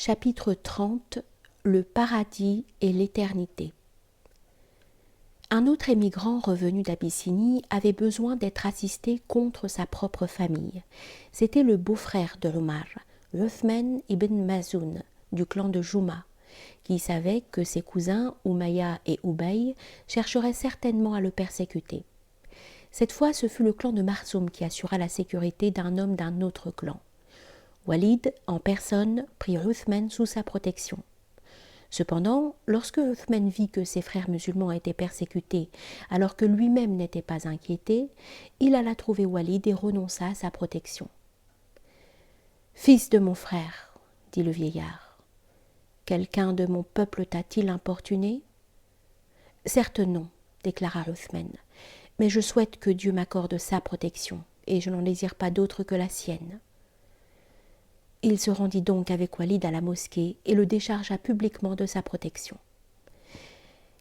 Chapitre 30 Le paradis et l'éternité. Un autre émigrant revenu d'Abyssinie avait besoin d'être assisté contre sa propre famille. C'était le beau-frère de Omar, Uthman ibn Mazoun, du clan de Jouma, qui savait que ses cousins Umayya et Ubay chercheraient certainement à le persécuter. Cette fois, ce fut le clan de Marsoum qui assura la sécurité d'un homme d'un autre clan. Walid, en personne, prit Uthman sous sa protection. Cependant, lorsque Uthman vit que ses frères musulmans étaient persécutés alors que lui-même n'était pas inquiété, il alla trouver Walid et renonça à sa protection. « Fils de mon frère, dit le vieillard, quelqu'un de mon peuple t'a-t-il importuné ?»« Certes non, déclara Uthman, mais je souhaite que Dieu m'accorde sa protection, et je n'en désire pas d'autre que la sienne. » Il se rendit donc avec Walid à la mosquée et le déchargea publiquement de sa protection.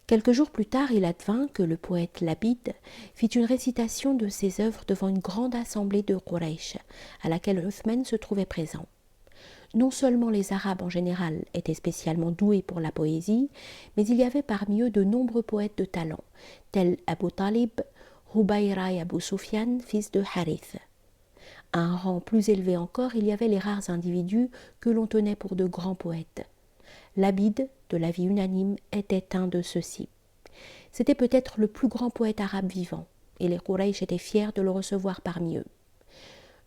Quelques jours plus tard, il advint que le poète Labid fit une récitation de ses œuvres devant une grande assemblée de Quraysh, à laquelle Uthman se trouvait présent. Non seulement les Arabes en général étaient spécialement doués pour la poésie, mais il y avait parmi eux de nombreux poètes de talent, tels Abu Talib, Hubayra et Abu Sufyan, fils de Harith. À un rang plus élevé encore, il y avait les rares individus que l'on tenait pour de grands poètes. Labid, de l'avis unanime, était un de ceux-ci. C'était peut-être le plus grand poète arabe vivant, et les Quraysh étaient fiers de le recevoir parmi eux.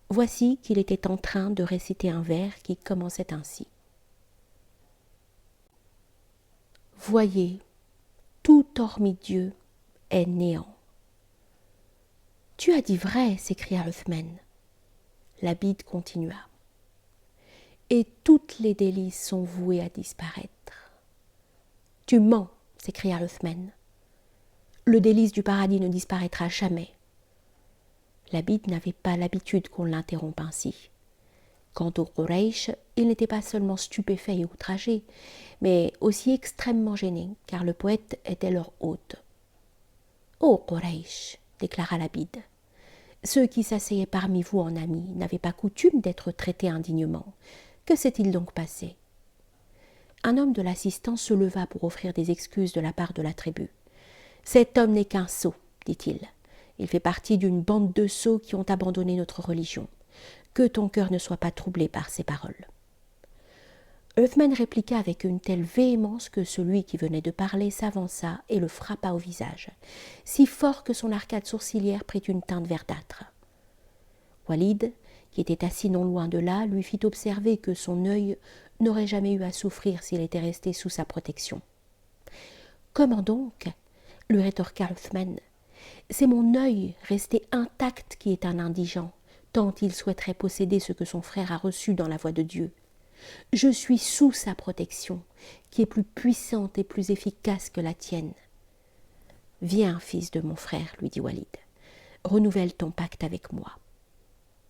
Voici qu'il était en train de réciter un vers qui commençait ainsi. « Voyez, tout hormis Dieu est néant. »« Tu as dit vrai, s'écria Uthman. » Labid continua. « Et toutes les délices sont vouées à disparaître. »« Tu mens, s'écria Uthman. Le délice du paradis ne disparaîtra jamais. » Labid n'avait pas l'habitude qu'on l'interrompe ainsi. Quant aux Quraysh, ils n'étaient pas seulement stupéfaits et outragés, mais aussi extrêmement gênés, car le poète était leur hôte. « Ô Quraysh, déclara Labid, ceux qui s'asseyaient parmi vous en amis n'avaient pas coutume d'être traités indignement. Que s'est-il donc passé ?» Un homme de l'assistance se leva pour offrir des excuses de la part de la tribu. « Cet homme n'est qu'un sot, dit-il. Il fait partie d'une bande de sots qui ont abandonné notre religion. Que ton cœur ne soit pas troublé par ces paroles. » Uthman répliqua avec une telle véhémence que celui qui venait de parler s'avança et le frappa au visage, si fort que son arcade sourcilière prit une teinte verdâtre. Walid, qui était assis non loin de là, lui fit observer que son œil n'aurait jamais eu à souffrir s'il était resté sous sa protection. « Comment donc ?» lui rétorqua Uthman. « C'est mon œil resté intact qui est un indigent, tant il souhaiterait posséder ce que son frère a reçu dans la voie de Dieu. Je suis sous sa protection, qui est plus puissante et plus efficace que la tienne. »« Viens, fils de mon frère, lui dit Walid, renouvelle ton pacte avec moi. »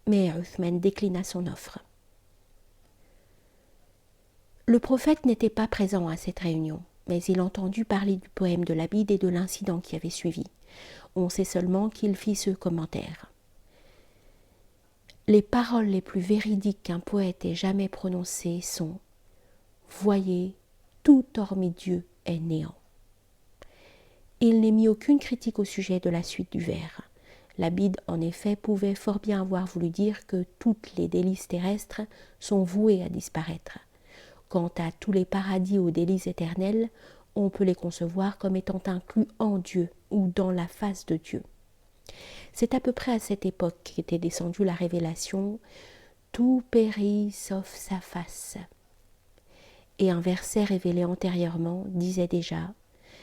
Mais Uthman déclina son offre. Le prophète n'était pas présent à cette réunion, mais il entendit parler du poème de Labid et de l'incident qui avait suivi. On sait seulement qu'il fit ce commentaire. Les paroles les plus véridiques qu'un poète ait jamais prononcées sont « Voyez, tout hormis Dieu est néant ». Il n'est mis aucune critique au sujet de la suite du vers. Labid, en effet, pouvait fort bien avoir voulu dire que toutes les délices terrestres sont vouées à disparaître. Quant à tous les paradis aux délices éternelles, on peut les concevoir comme étant inclus en Dieu ou dans la face de Dieu. C'est à peu près à cette époque qu'était descendue la révélation « Tout périt sauf sa face ». Et un verset révélé antérieurement disait déjà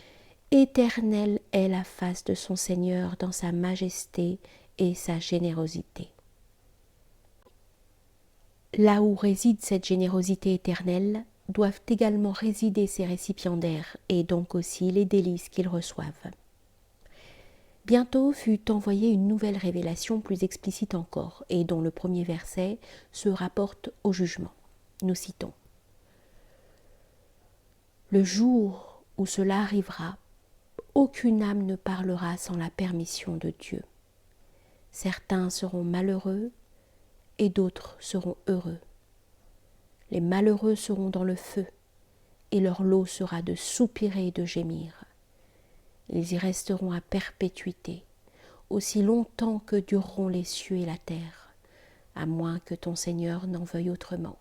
« Éternelle est la face de son Seigneur dans sa majesté et sa générosité ». Là où réside cette générosité éternelle, doivent également résider ses récipiendaires et donc aussi les délices qu'ils reçoivent. Bientôt fut envoyée une nouvelle révélation plus explicite encore et dont le premier verset se rapporte au jugement. Nous citons. « Le jour où cela arrivera, aucune âme ne parlera sans la permission de Dieu. Certains seront malheureux et d'autres seront heureux. Les malheureux seront dans le feu, et leur lot sera de soupirer et de gémir. Ils y resteront à perpétuité, aussi longtemps que dureront les cieux et la terre, à moins que ton Seigneur n'en veuille autrement,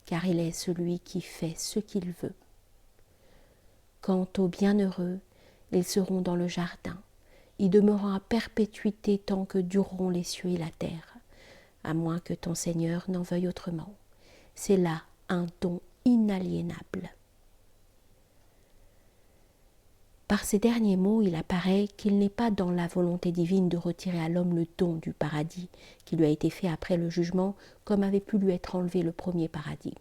car il est celui qui fait ce qu'il veut. Quant aux bienheureux, ils seront dans le jardin, y demeurant à perpétuité tant que dureront les cieux et la terre, à moins que ton Seigneur n'en veuille autrement. C'est là un don inaliénable. Par ces derniers mots, il apparaît qu'il n'est pas dans la volonté divine de retirer à l'homme le don du paradis qui lui a été fait après le jugement, comme avait pu lui être enlevé le premier paradis.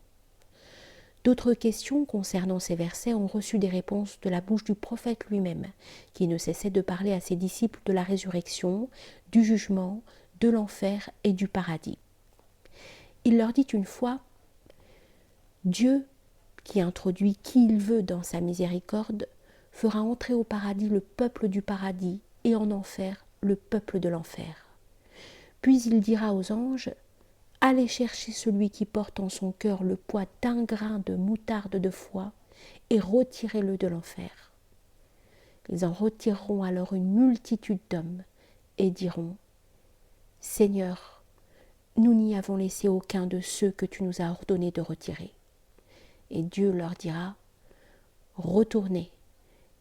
D'autres questions concernant ces versets ont reçu des réponses de la bouche du prophète lui-même, qui ne cessait de parler à ses disciples de la résurrection, du jugement, de l'enfer et du paradis. Il leur dit une fois, Dieu, qui introduit qui il veut dans sa miséricorde, fera entrer au paradis le peuple du paradis et en enfer le peuple de l'enfer. Puis il dira aux anges, allez chercher celui qui porte en son cœur le poids d'un grain de moutarde de foi et retirez-le de l'enfer. Ils en retireront alors une multitude d'hommes et diront, Seigneur, nous n'y avons laissé aucun de ceux que tu nous as ordonné de retirer. Et Dieu leur dira, retournez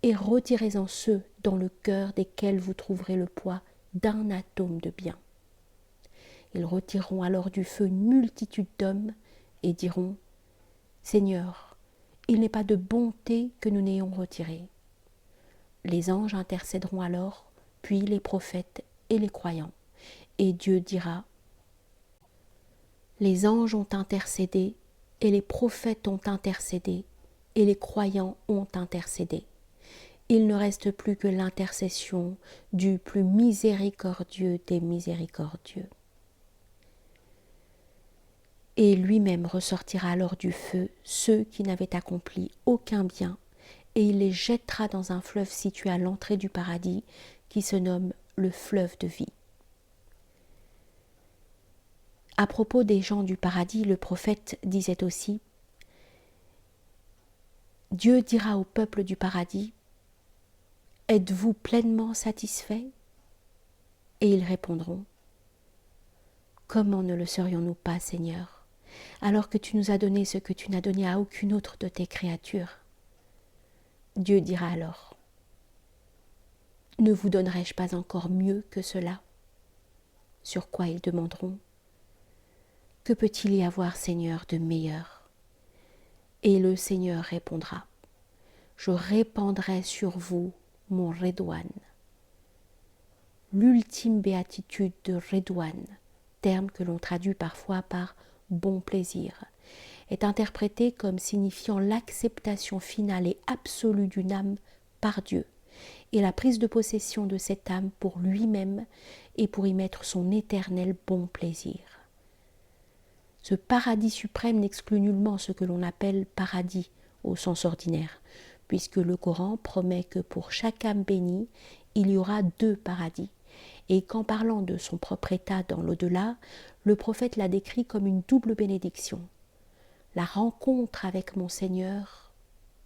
et retirez-en ceux dans le cœur desquels vous trouverez le poids d'un atome de bien. Ils retireront alors du feu une multitude d'hommes et diront, Seigneur, il n'est pas de bonté que nous n'ayons retiré. Les anges intercéderont alors, puis les prophètes et les croyants. Et Dieu dira, les anges ont intercédé, et les prophètes ont intercédé, et les croyants ont intercédé. Il ne reste plus que l'intercession du plus miséricordieux des miséricordieux. Et lui-même ressortira alors du feu ceux qui n'avaient accompli aucun bien, et il les jettera dans un fleuve situé à l'entrée du paradis, qui se nomme le fleuve de vie. À propos des gens du paradis, le prophète disait aussi, Dieu dira au peuple du paradis, êtes-vous pleinement satisfaits ? Et ils répondront, comment ne le serions-nous pas, Seigneur, alors que tu nous as donné ce que tu n'as donné à aucune autre de tes créatures ? Dieu dira alors, ne vous donnerai-je pas encore mieux que cela ? Sur quoi ils demanderont, que peut-il y avoir, Seigneur, de meilleur ? Et le Seigneur répondra, je répandrai sur vous mon Redouane. L'ultime béatitude de Redouane, terme que l'on traduit parfois par bon plaisir, est interprété comme signifiant l'acceptation finale et absolue d'une âme par Dieu et la prise de possession de cette âme pour lui-même et pour y mettre son éternel bon plaisir. Ce paradis suprême n'exclut nullement ce que l'on appelle paradis au sens ordinaire, puisque le Coran promet que pour chaque âme bénie, il y aura 2 paradis, et qu'en parlant de son propre état dans l'au-delà, le prophète l'a décrit comme une double bénédiction, la rencontre avec mon Seigneur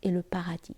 et le paradis.